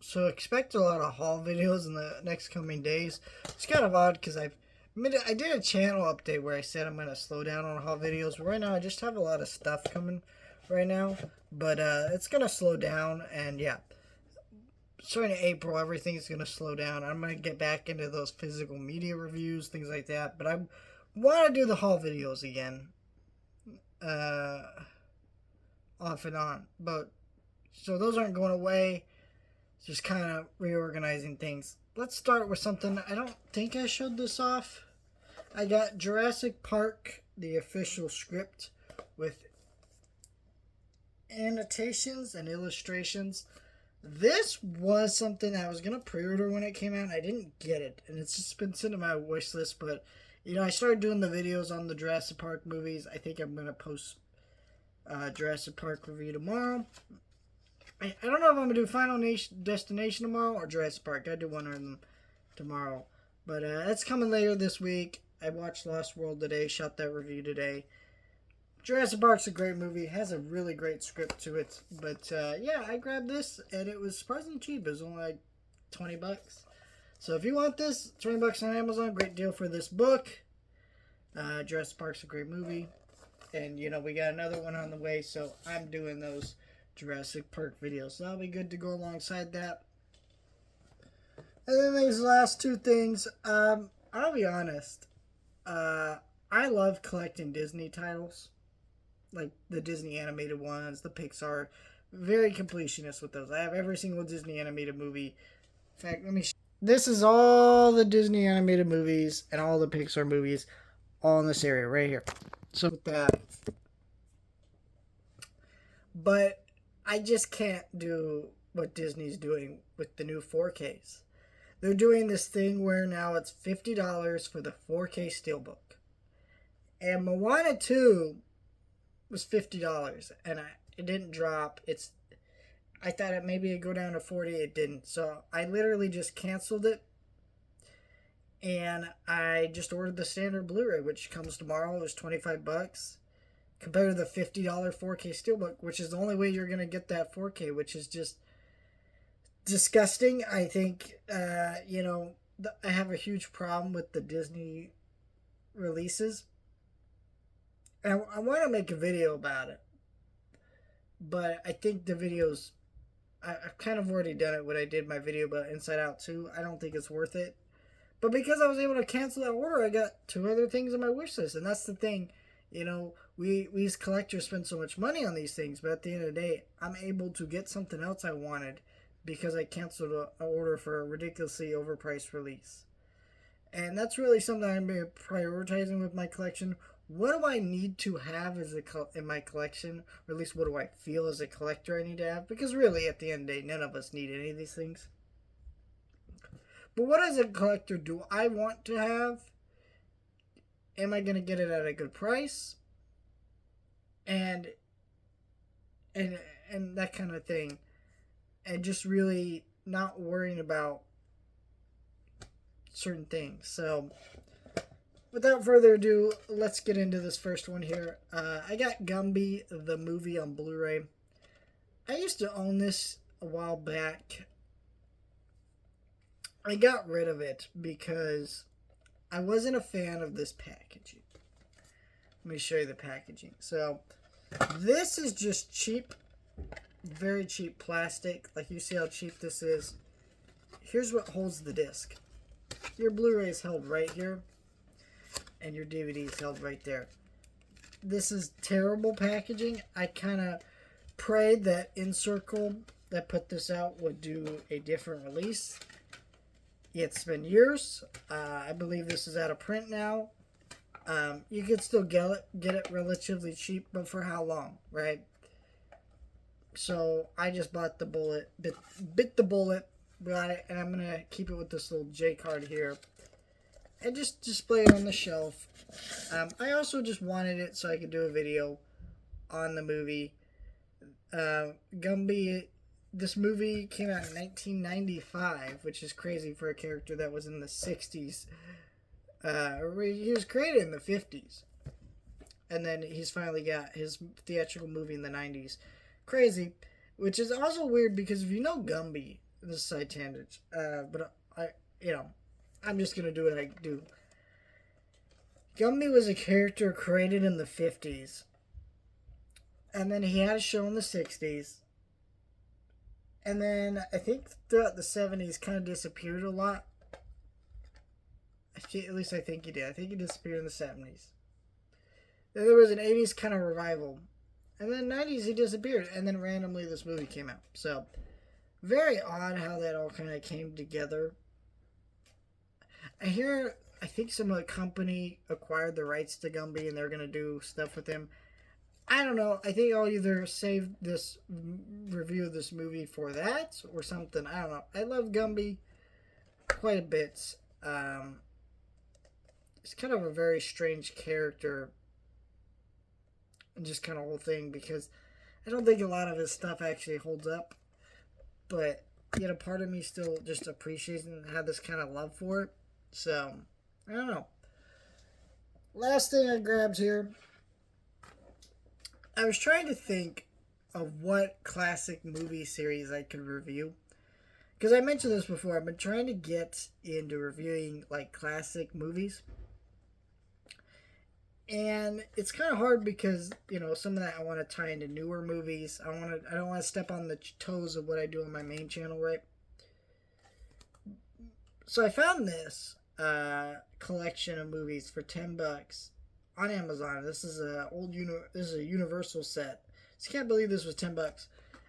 So expect a lot of haul videos in the next coming days. It's kind of odd because I did a channel update where I said I'm going to slow down on haul videos. Right now I just have a lot of stuff coming right now, but it's going to slow down, and yeah, starting in April everything's going to slow down. I'm going to get back into those physical media reviews, things like that, but I want to do the haul videos again, off and on. But so those aren't going away. Just kind of reorganizing things. Let's start with something. I don't think I showed this off. I got Jurassic Park, the official script, with annotations and illustrations. This was something I was going to pre-order when it came out. I didn't get it, and it's just been sitting on my wish list. But, I started doing the videos on the Jurassic Park movies. I think I'm going to post Jurassic Park review tomorrow. I don't know if I'm going to do Final Destination tomorrow or Jurassic Park. Gotta do one of them tomorrow. But that's coming later this week. I watched Lost World today, shot that review today. Jurassic Park's a great movie. It has a really great script to it. But yeah, I grabbed this and it was surprisingly cheap. It was only like $20. So if you want this, $20 on Amazon. Great deal for this book. Jurassic Park's a great movie. And, we got another one on the way. So I'm doing those Jurassic Park videos. So that'll be good to go alongside that. And then these last two things. I'll be honest. I love collecting Disney titles. Like the Disney animated ones, the Pixar. Very completionist with those. I have every single Disney animated movie. In fact, this is all the Disney animated movies and all the Pixar movies all in this area right here. So with that. But I just can't do what Disney's doing with the new 4Ks. They're doing this thing where now it's $50 for the 4K Steelbook. And Moana 2 was $50, and it didn't drop. I thought it maybe it'd go down to 40, it didn't. So I literally just canceled it, and I just ordered the standard Blu-ray, which comes tomorrow. It was $25. Compared to the $50 4K Steelbook, which is the only way you're going to get that 4K, which is just disgusting. I think, I have a huge problem with the Disney releases. And I want to make a video about it. But I think the videos, I've kind of already done it when I did my video about Inside Out 2. I don't think it's worth it. But because I was able to cancel that order, I got two other things on my wish list. And that's the thing. We as collectors spend so much money on these things, but at the end of the day, I'm able to get something else I wanted because I canceled an order for a ridiculously overpriced release. And that's really something I'm prioritizing with my collection. What do I need to have in my collection? Or at least what do I feel as a collector I need to have? Because really, at the end of the day, none of us need any of these things. But what as a collector do I want to have? Am I going to get it at a good price? And that kind of thing. And just really not worrying about certain things. So, without further ado, let's get into this first one here. I got Gumby, the movie, on Blu-ray. I used to own this a while back. I got rid of it because I wasn't a fan of this packaging. Let me show you the packaging. So, this is just cheap, very cheap plastic. Like, you see how cheap this is. Here's what holds the disc. Your Blu-ray is held right here, and your DVD is held right there. This is terrible packaging. I kind of prayed that InCircle that put this out would do a different release. It's been years. I believe this is out of print now. You could still get it relatively cheap, but for how long, right? So I just bought the bullet, bit the bullet, got it, and I'm gonna keep it with this little J card here, and just display it on the shelf. I also just wanted it so I could do a video on the movie. Gumby. This movie came out in 1995, which is crazy for a character that was in the 60s. He was created in the 50s. And then he's finally got his theatrical movie in the 90s. Crazy. Which is also weird because if you know Gumby, this is side tangent. But you know, I'm just gonna do what I do. Gumby was a character created in the 50s, and then he had a show in the 60s, and then I think throughout the 70s kind of disappeared a lot. At least I think he did. I think he disappeared in the 70s. Then there was an 80s kind of revival, and then 90s he disappeared, and then randomly this movie came out. So very odd how that all kind of came together. I think some company acquired the rights to Gumby and they're going to do stuff with him. I don't know. I think I'll either save this review of this movie for that or something. I don't know. I love Gumby quite a bit. It's kind of a very strange character and just kind of whole thing because I don't think a lot of his stuff actually holds up. But yet a part of me still just appreciates and had this kind of love for it. So, I don't know. Last thing I grabbed here. I was trying to think of what classic movie series I could review. Because I mentioned this before. I've been trying to get into reviewing like classic movies. And it's kind of hard because, you know, some of that I want to tie into newer movies. I don't want to step on the toes of what I do on my main channel, right? So I found this collection of movies for $10 on Amazon. This is this is a Universal set. Just can't believe this was $10,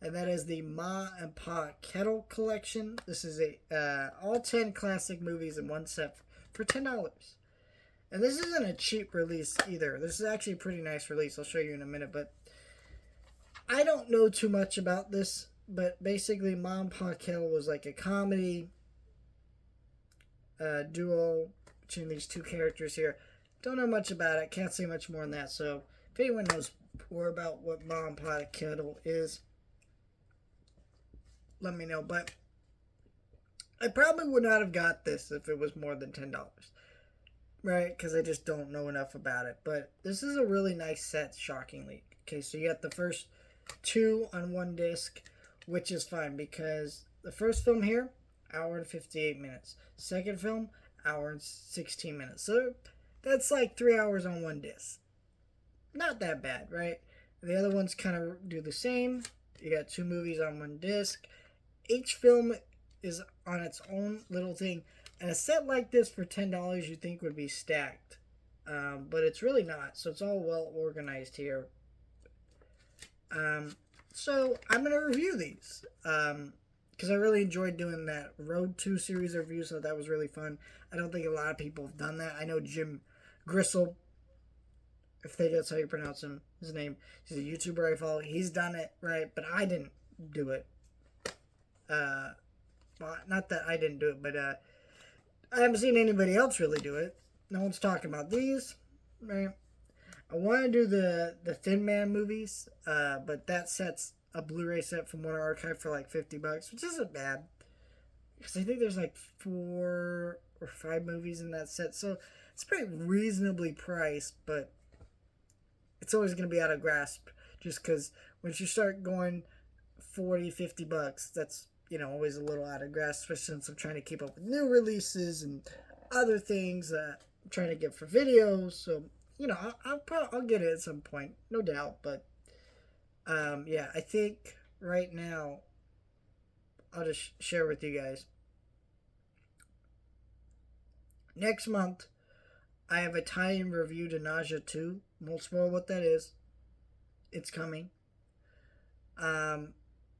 and that is the Ma and Pa Kettle collection. This is all 10 classic movies in one set for $10. And this isn't a cheap release either. This is actually a pretty nice release. I'll show you in a minute, but I don't know too much about this. But basically, Ma and Pa Kettle was like a comedy duo between these two characters here. Don't know much about it. Can't say much more than that. So if anyone knows more about what Ma and Pa Kettle is, let me know. But I probably would not have got this if it was more than $10. Right? Because I just don't know enough about it. But this is a really nice set, shockingly. Okay, so you got the first two on one disc, which is fine because the first film here, hour and 58 minutes. Second film, hour and 16 minutes. So that's like 3 hours on one disc. Not that bad, right? The other ones kind of do the same. You got two movies on one disc. Each film is on its own little thing. And a set like this for $10 you'd think would be stacked. But it's really not. So it's all well organized here. So I'm going to review these. Because I really enjoyed doing that Road 2 series of reviews. So that was really fun. I don't think a lot of people have done that. I know Jim Gristle, if that's how you pronounce his name. He's a YouTuber I follow. He's done it, right? But I didn't do it. Well, not that I didn't do it, but I haven't seen anybody else really do it. No one's talking about these, right? I want to do the Thin Man movies, but that set's a Blu-ray set from Warner Archive for like $50, which isn't bad. Because I think there's like 4 or 5 movies in that set, so it's pretty reasonably priced, but it's always going to be out of grasp. Just because once you start going $40-50, that's, you know, always a little out of grasp, especially since I'm trying to keep up with new releases and other things that I'm trying to get for videos. So, you know, I'll get it at some point, no doubt. But, yeah, I think right now I'll just share with you guys. Next month, I have a tie-in review to Nausea 2. Won't spoil what that is. It's coming.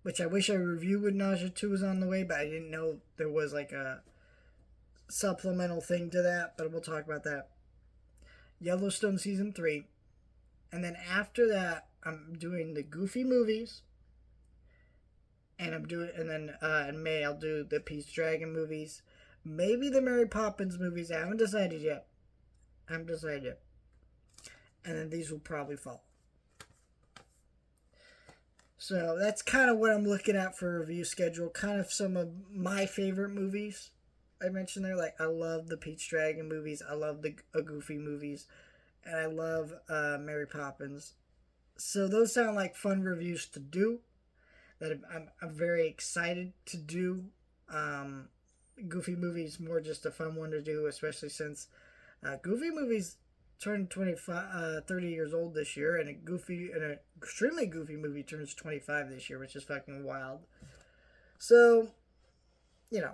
Which I wish I reviewed when Nausea 2 was on the way, but I didn't know there was like a supplemental thing to that, but we'll talk about that. Yellowstone Season 3. And then after that, I'm doing the Goofy movies. And then in May, I'll do the Pete's Dragon movies. Maybe the Mary Poppins movies. I haven't decided yet. And then these will probably follow. So that's kind of what I'm looking at for a review schedule. Kind of some of my favorite movies I mentioned there. Like, I love the Pete's Dragon movies. I love the Goofy movies. And I love Mary Poppins. So those sound like fun reviews to do. that I'm very excited to do. Goofy movies more just a fun one to do, especially since Goofy movies turned 30 years old this year, and an extremely Goofy movie turns 25 this year, which is fucking wild. So,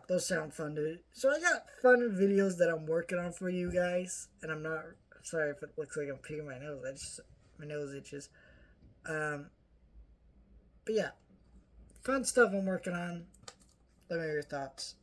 those sound fun to. So I got fun videos that I'm working on for you guys, and I'm not sorry if it looks like I'm picking my nose. My nose itches. But yeah, fun stuff I'm working on. Let me know your thoughts.